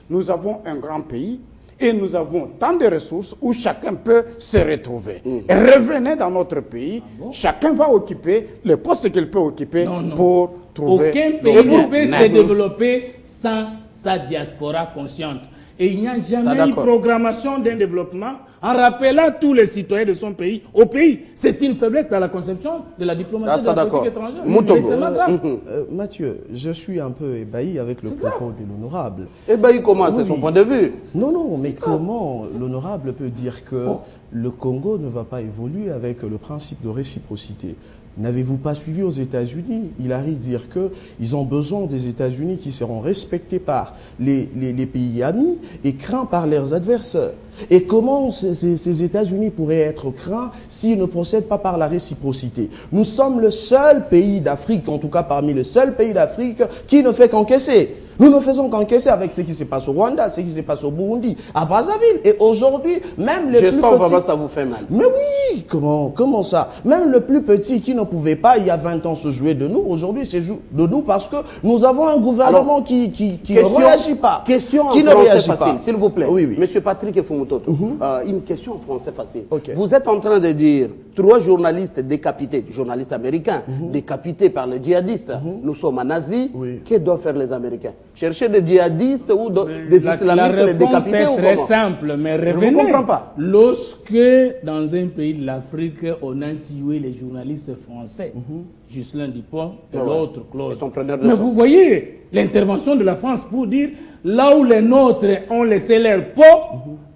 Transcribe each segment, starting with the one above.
nous avons un grand pays et nous avons tant de ressources où chacun peut se retrouver. Et revenez dans notre pays, chacun va occuper le poste qu'il peut occuper pour trouver... Aucun pays ne peut se développer sans sa diaspora consciente. Et il n'y a jamais eu programmation d'un développement en rappelant tous les citoyens de son pays au pays. C'est une faiblesse dans la conception de la diplomatie de la politique étrangère. Mathieu, je suis un peu ébahi avec le propos de l'honorable. Ébahi comment? C'est son point de vue. Non, mais comment l'honorable peut dire que le Congo ne va pas évoluer avec le principe de réciprocité? N'avez-vous pas suivi aux États-Unis? Il arrive dire qu'ils ont besoin des États-Unis qui seront respectés par les pays amis et craints par leurs adversaires. Et comment ces États-Unis pourraient être craints s'ils ne procèdent pas par la réciprocité? Nous sommes le seul pays d'Afrique, en tout cas parmi les seuls pays d'Afrique, qui ne fait qu'encaisser. Nous ne faisons qu'encaisser avec ce qui se passe au Rwanda, ce qui se passe au Burundi, à Brazzaville. Et aujourd'hui, même les plus petits... Je sens vraiment ça vous fait mal. Mais oui, comment ça? Même le plus petit qui ne pouvait pas, il y a 20 ans, se jouer de nous, aujourd'hui, c'est de nous parce que nous avons un gouvernement qui ne réagit pas. Question en français facile, s'il vous plaît. Oui. Monsieur Patrick Fumutoto, une question en français facile. Vous êtes en train de dire 3 journalistes décapités, journalistes américains, décapités par les djihadistes. Nous sommes en Asie. Que doivent faire les Américains? Chercher des djihadistes ou des islamistes les décapités ou comment? C'est très simple, mais revenez. Je ne comprends pas. Lorsque dans un pays de l'Afrique, on a tué les journalistes français, Ghislain Dupont et l'autre Claude. Mais vous voyez l'intervention de la France pour dire là où les nôtres ont laissé leur peau,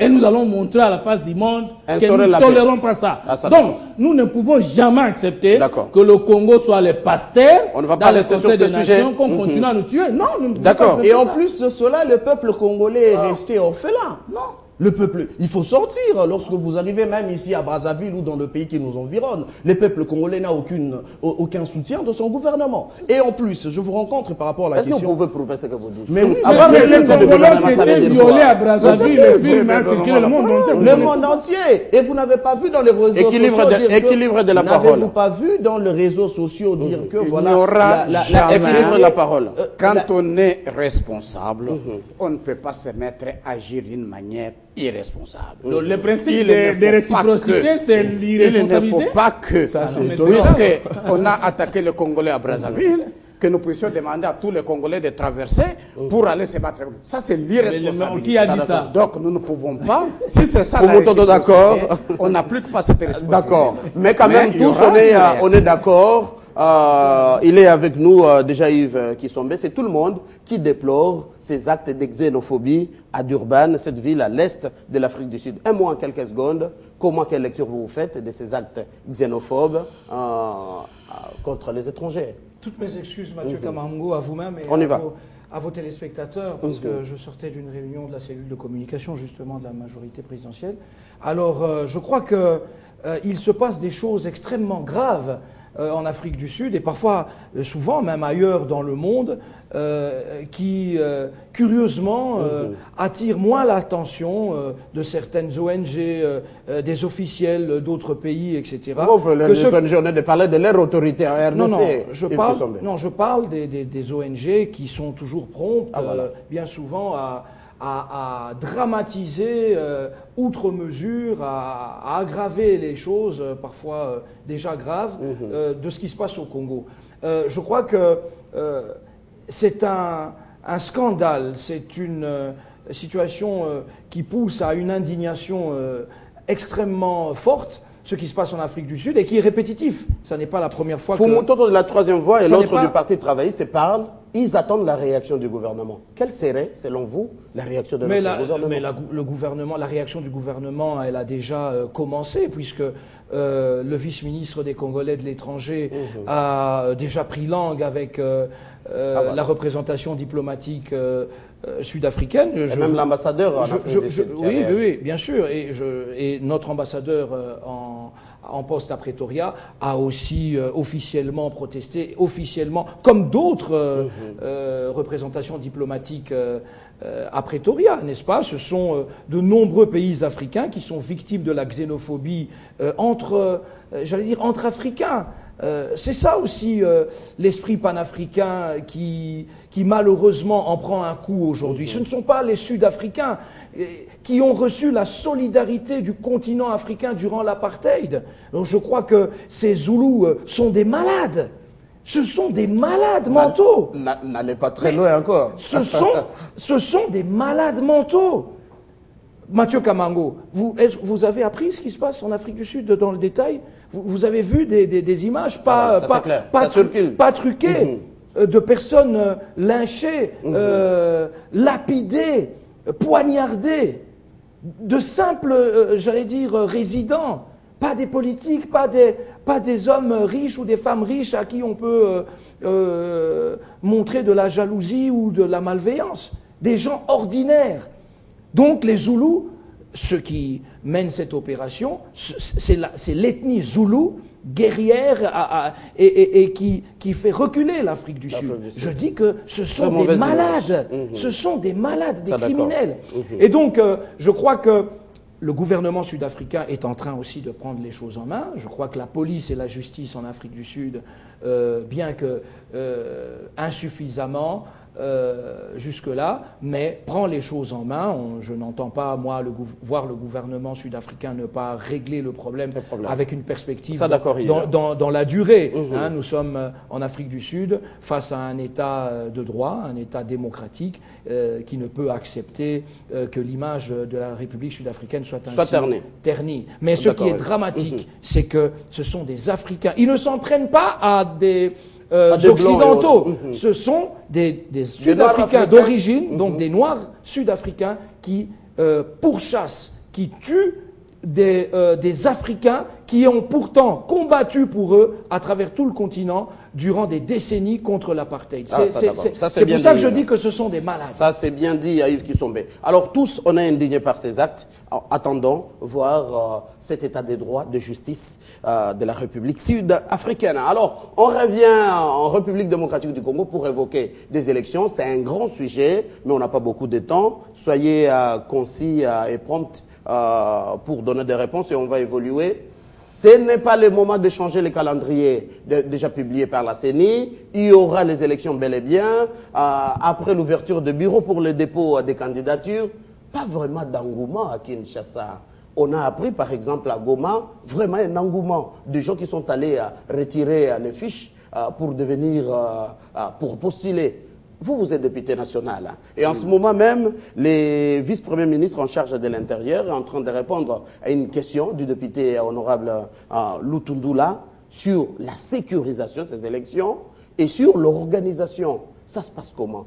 et nous allons montrer à la face du monde que nous ne tolérons pas ça. Donc, nous ne pouvons jamais accepter que le Congo soit le pasteur dans le Conseil des Nations, qu'on continue à nous tuer. Non, nous ne pouvons pas accepter ça. Et en plus de cela, le peuple congolais est resté orphelin. Non. Le peuple, il faut sortir. Lorsque vous arrivez même ici à Brazzaville ou dans le pays qui nous environne, le peuple congolais n'a aucun soutien de son gouvernement. Et en plus, je vous rencontre par rapport à la question... Est-ce que vous pouvez prouver ce que vous dites? Mais oui, les Congolais qui étaient violés à Brazzaville, le film a circulé le monde entier. Le monde entier. Et vous n'avez pas vu dans les réseaux sociaux... Équilibre de la parole. N'avez-vous pas vu dans les réseaux sociaux dire que voilà... Il n'y aura jamais équilibre de la parole. Quand on est responsable, on ne peut pas se mettre à agir d'une manière irresponsable. Le principe de réciprocité, c'est l'irresponsabilité. Il ne faut pas que, puisqu'on a attaqué le Congolais à Brazzaville, que nous puissions demander à tous les Congolais de traverser pour aller se battre. Ça, c'est l'irresponsabilité. Qui a dit ça? Donc, nous ne pouvons pas. Si c'est ça, la réciprocité, on n'applique pas cette responsabilité. D'accord. Mais quand même, tous, on est d'accord. Il est avec nous déjà Yves Kisombe. C'est tout le monde qui déplore ces actes de xénophobie à Durban, cette ville à l'est de l'Afrique du Sud. Un mot en quelques secondes. Quelle lecture vous faites de ces actes xénophobes contre les étrangers? Toutes mes excuses, Mathieu Kamango, à vous-même et à vos téléspectateurs, parce que je sortais d'une réunion de la cellule de communication, justement, de la majorité présidentielle. Alors, je crois qu'il se passe des choses extrêmement graves en Afrique du Sud et parfois, souvent, même ailleurs dans le monde, qui, curieusement, attirent moins l'attention de certaines ONG, des officiels d'autres pays, etc. Les ONG, on a parlé de leur autorité en RDC. Non, je parle des ONG qui sont toujours promptes, bien souvent, à dramatiser outre mesure, à aggraver les choses, parfois déjà graves, de ce qui se passe au Congo. Je crois que c'est un scandale, c'est une situation qui pousse à une indignation extrêmement forte, ce qui se passe en Afrique du Sud, et qui est répétitif. Ça n'est pas la première fois que... Fumutoto de la Troisième Voie et l'autre du Parti travailliste parlent. Ils attendent la réaction du gouvernement. Quelle serait, selon vous, la réaction de notre gouvernement? La réaction du gouvernement, elle a déjà commencé, puisque le vice-ministre des Congolais de l'étranger a déjà pris langue avec la représentation diplomatique sud-africaine. Même l'ambassadeur. Oui, bien sûr. Et notre ambassadeur en poste à Pretoria a aussi officiellement protesté, comme d'autres représentations diplomatiques à Pretoria, n'est-ce pas? Ce sont de nombreux pays africains qui sont victimes de la xénophobie entre Africains. C'est ça aussi l'esprit panafricain qui malheureusement en prend un coup aujourd'hui. Ce ne sont pas les Sud-Africains qui ont reçu la solidarité du continent africain durant l'apartheid. Donc je crois que ces Zoulous sont des malades. Ce sont des malades mentaux. N'allez pas très loin encore. Ce sont des malades mentaux. Mathieu Kamango, vous avez appris ce qui se passe en Afrique du Sud dans le détail? Vous avez vu des images pas truquées, de personnes lynchées, lapidées, poignardées, de simples, j'allais dire, résidents, pas des politiques, pas des hommes riches ou des femmes riches à qui on peut montrer de la jalousie ou de la malveillance, des gens ordinaires. Donc les Zoulous, ceux qui mènent cette opération, c'est l'ethnie Zoulou, guerrière et qui fait reculer l'Afrique du Sud. Je dis que ce sont des malades, ce sont des malades, des criminels. Et donc je crois que le gouvernement sud-africain est en train aussi de prendre les choses en main. Je crois que la police et la justice en Afrique du Sud, bien que insuffisamment, jusque-là, mais prend les choses en main. Je n'entends pas, moi, voir le gouvernement sud-africain ne pas régler le problème avec une perspective dans la durée. Nous sommes en Afrique du Sud face à un État de droit, un État démocratique qui ne peut accepter que l'image de la République sud-africaine soit ainsi ternie. Mais ce qui est dramatique, c'est que ce sont des Africains. Ils ne s'en prennent pas à des occidentaux. Ce sont des Sud-Africains d'origine, donc des Noirs sud-africains qui pourchassent, qui tuent des Africains qui ont pourtant combattu pour eux à travers tout le continent durant des décennies contre l'apartheid. C'est pour ça que je dis que ce sont des malades. Ça, c'est bien dit, Yves Kisombe. Alors, tous, on est indignés par ces actes. Attendons voir cet état des droits, de justice de la République sud-africaine. Alors, on revient en République démocratique du Congo pour évoquer des élections. C'est un grand sujet, mais on n'a pas beaucoup de temps. Soyez concis et prompts pour donner des réponses et on va évoluer. Ce n'est pas le moment de changer les calendriers déjà publiés par la CENI. Il y aura les élections bel et bien. Après l'ouverture de bureaux pour le dépôt des candidatures, pas vraiment d'engouement à Kinshasa. On a appris par exemple à Goma, vraiment un engouement de gens qui sont allés retirer les fiches pour devenir, pour postuler. Vous êtes député national. Et en ce moment même, le vice-premier ministre en charge de l'Intérieur est en train de répondre à une question du député honorable Lutundula sur la sécurisation de ces élections et sur l'organisation. Ça se passe comment?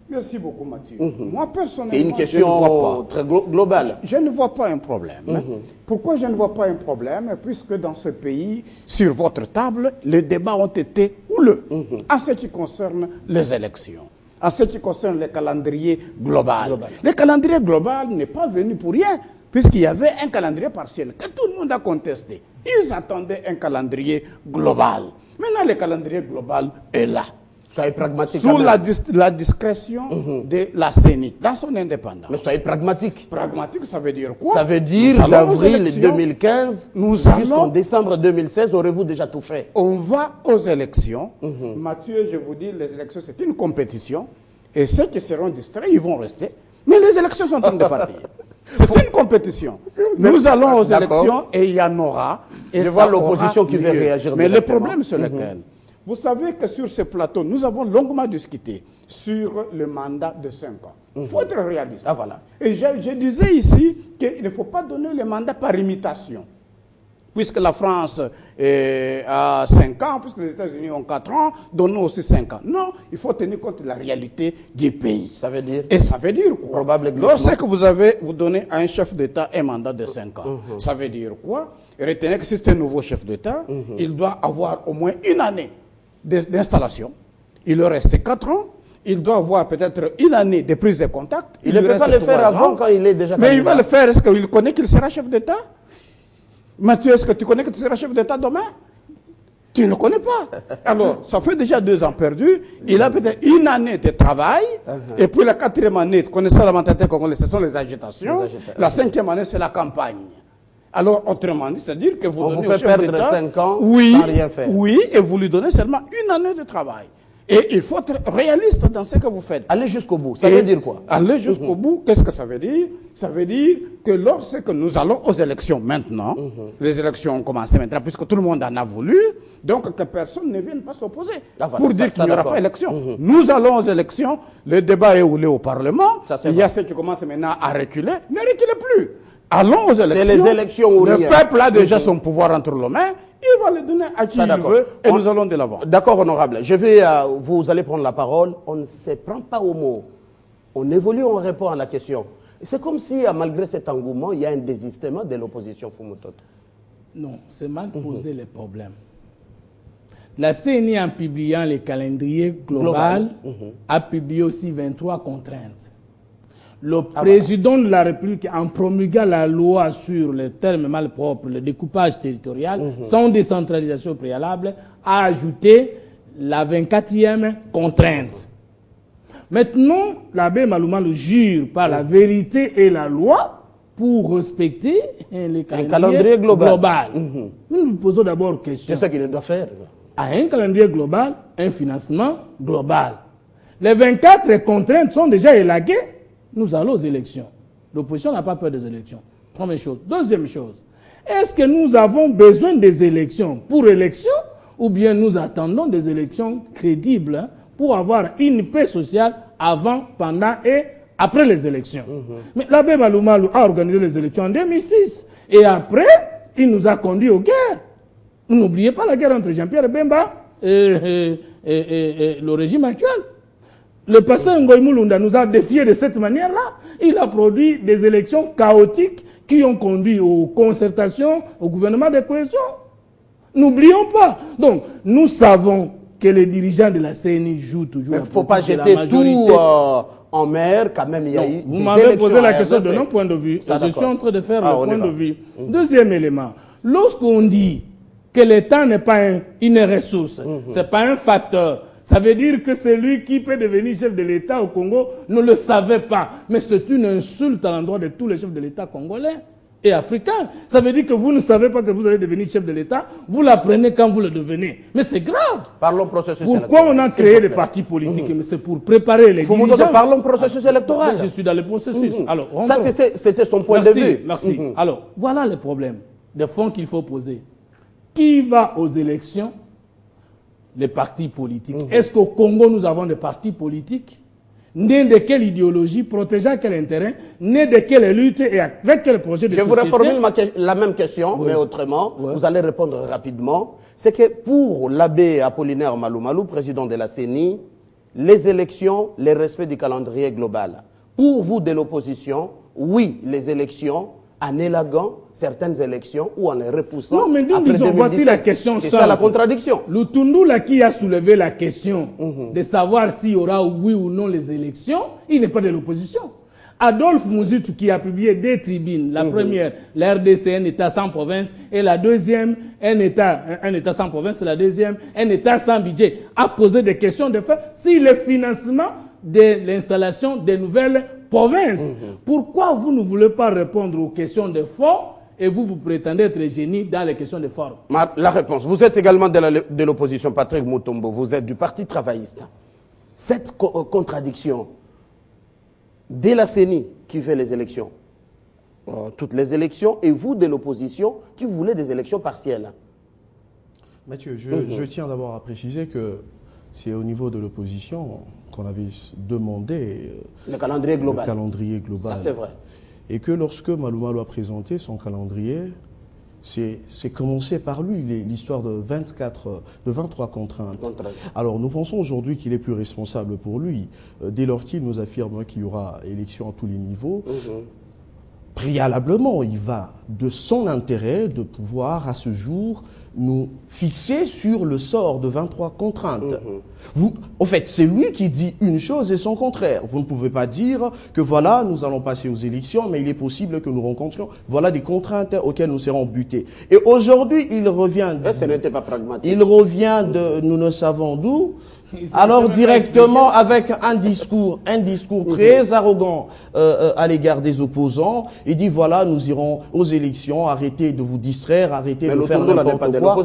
Merci beaucoup, Mathieu. Moi, personnellement, c'est une question très globale. Je ne vois pas un problème. Pourquoi je ne vois pas un problème? Puisque dans ce pays, sur votre table, les débats ont été houleux en ce qui concerne les élections, en ce qui concerne le calendrier global. Le calendrier global n'est pas venu pour rien, puisqu'il y avait un calendrier partiel que tout le monde a contesté. Ils attendaient un calendrier global. Maintenant, le calendrier global est là. Soyez pragmatique. Sous la discrétion de la CENI, dans son indépendance. Mais soyez pragmatique. Pragmatique, ça veut dire quoi? Ça veut dire d'avril 2015 jusqu'en décembre 2016, aurez-vous déjà tout fait? On va aux élections. Mathieu, je vous dis, les élections, c'est une compétition. Et ceux qui seront distraits, ils vont rester. Mais les élections sont en train de partir. C'est une compétition. Nous allons aux élections et il y en aura. Et je vois l'opposition qui veut réagir. Mais le problème, c'est lequel? Vous savez que sur ce plateau, nous avons longuement discuté sur le mandat de 5 ans. Il faut être réaliste. Voilà. Et je disais ici qu'il ne faut pas donner le mandat par imitation. Puisque la France a 5 ans, puisque les États-Unis ont 4 ans, donnons aussi 5 ans. Non, il faut tenir compte de la réalité du pays. Ça veut dire? Et ça veut dire quoi? Probablement. Lorsque vous donnez à un chef d'État un mandat de 5 ans, ça veut dire quoi? Retenez que si c'est un nouveau chef d'État, il doit avoir au moins une année d'installation. Il lui reste 4 ans. Il doit avoir peut-être une année de prise de contact. Il ne peut pas le faire avant quand il est déjà candidat. Mais il va le faire. Est-ce qu'il connaît qu'il sera chef d'État? Mathieu, est-ce que tu connais que tu seras chef d'État demain? Tu ne le connais pas. Alors, ça fait déjà 2 ans perdus. Il a peut-être une année de travail. Et puis la 4e année, connaissant la mentalité congolaise, ce sont les agitations. La 5e année, c'est la campagne. Alors, autrement dit, c'est-à-dire que vous on donnez vous fait perdre 5 ans sans rien faire. Oui, et vous lui donnez seulement 1 année de travail. Et il faut être réaliste dans ce que vous faites. Aller jusqu'au bout, ça veut dire quoi? Aller jusqu'au bout, qu'est-ce que ça veut dire? Ça veut dire que lorsque nous allons aux élections maintenant, les élections ont commencé maintenant, puisque tout le monde en a voulu, donc que personne ne vienne pas s'opposer pour dire qu'il n'y aura pas élection. Nous allons aux élections, le débat est roulé au Parlement, il y a ceux qui commencent maintenant à reculer, ne reculez plus. Allons aux élections. C'est les élections où le peuple a déjà son pouvoir entre les mains. Il va le donner à qui il veut et nous allons de l'avant. D'accord, honorable. Vous allez prendre la parole. On ne se prend pas au mot. On évolue, on répond à la question. C'est comme si, malgré cet engouement, il y a un désistement de l'opposition Fumutot. Non, c'est mal posé les problèmes. La CENI, en publiant le calendrier global, a publié aussi 23 contraintes. Le président de la République, en promulguant la loi sur les termes malpropres, le découpage territorial, sans décentralisation préalable, a ajouté la 24e contrainte. Maintenant, l'abbé Malouma le jure par la vérité et la loi pour respecter le calendrier global. Nous nous posons d'abord question. C'est ça qu'il doit faire. À un calendrier global, un financement global. Les 24 contraintes sont déjà élaguées. Nous allons aux élections. L'opposition n'a pas peur des élections. Première chose. Deuxième chose. Est-ce que nous avons besoin des élections pour élection ou bien nous attendons des élections crédibles pour avoir une paix sociale avant, pendant et après les élections? Mais l'abbé Malouma a organisé les élections en 2006. Et après, il nous a conduits aux guerres. N'oubliez pas la guerre entre Jean-Pierre Bemba et le régime actuel. Le pasteur Ngoï Moulunda nous a défiés de cette manière-là. Il a produit des élections chaotiques qui ont conduit aux concertations, au gouvernement de cohésion. N'oublions pas. Donc, nous savons que les dirigeants de la CENI jouent toujours. Il ne faut pas jeter tout en mer, quand même. Il y a eu vous m'avez posé la question de notre point de vue. Je suis en train de faire le point de vue. Deuxième élément. Lorsqu'on dit que l'État n'est pas une ressource, ce n'est pas un facteur, ça veut dire que celui qui peut devenir chef de l'État au Congo ne le savait pas. Mais c'est une insulte à l'endroit de tous les chefs de l'État congolais et africains. Ça veut dire que vous ne savez pas que vous allez devenir chef de l'État, vous l'apprenez quand vous le devenez. Mais c'est grave. Parlons processus électoral. Pourquoi on a créé des partis politiques? Mais c'est pour préparer les dirigeants. Parlons processus électoral. Je suis dans le processus. Alors, ça, c'était son point de vue. Merci. Alors, voilà le problème de fond qu'il faut poser. Qui va aux élections? Les partis politiques. Est-ce qu'au Congo, nous avons des partis politiques? Nés de quelle idéologie, protégeant quel intérêt, nés de quelle lutte et avec quel projet de société? Je vous reformule la même question, mais autrement. Vous allez répondre rapidement. C'est que pour l'abbé Apollinaire Malou, président de la CENI, les élections, le respect du calendrier global. Pour vous de l'opposition, oui, les élections, en élaguant certaines élections ou en les repoussant. Non, mais nous disons, voici la question simple. C'est ça la contradiction. Lutundula qui a soulevé la question de savoir s'il y aura oui ou non les élections, il n'est pas de l'opposition. Adolphe Mouzitou qui a publié deux tribunes, la première, la RDC, un État sans province, et la deuxième, un État sans province, et la deuxième, un État sans budget, a posé des questions de fait si le financement de l'installation des nouvelles provinces. Pourquoi vous ne voulez pas répondre aux questions de fond et vous prétendez être génie dans les questions de forme? La réponse. Vous êtes également de l'opposition, Patrick Mutombo. Vous êtes du Parti travailliste. Cette contradiction de la CENI qui fait les élections, toutes les élections, et vous de l'opposition qui voulez des élections partielles. Mathieu, je tiens d'abord à préciser que c'est au niveau de l'opposition qu'on avait demandé le calendrier global. Ça, c'est vrai. Et que lorsque Malouma a présenté son calendrier, c'est commencé par lui, l'histoire de 23 contraintes. Alors nous pensons aujourd'hui qu'il est plus responsable pour lui, dès lors qu'il nous affirme qu'il y aura élection à tous les niveaux. Préalablement, il va de son intérêt de pouvoir, à ce jour, nous fixer sur le sort de 23 contraintes. En fait, c'est lui qui dit une chose et son contraire. Vous ne pouvez pas dire que voilà, nous allons passer aux élections, mais il est possible que nous rencontrions, voilà des contraintes auxquelles nous serons butés. Et aujourd'hui, il revient... Ce n'était pas pragmatique. Il revient de, nous ne savons d'où, Alors directement avec un discours très arrogant à l'égard des opposants, il dit voilà, nous irons aux élections, arrêtez de vous distraire, arrêtez de faire n'importe quoi.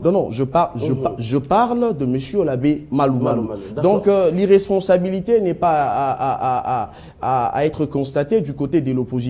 Non, je parle de monsieur l'abbé Maloumalou. Donc l'irresponsabilité n'est pas à être constatée du côté de l'opposition.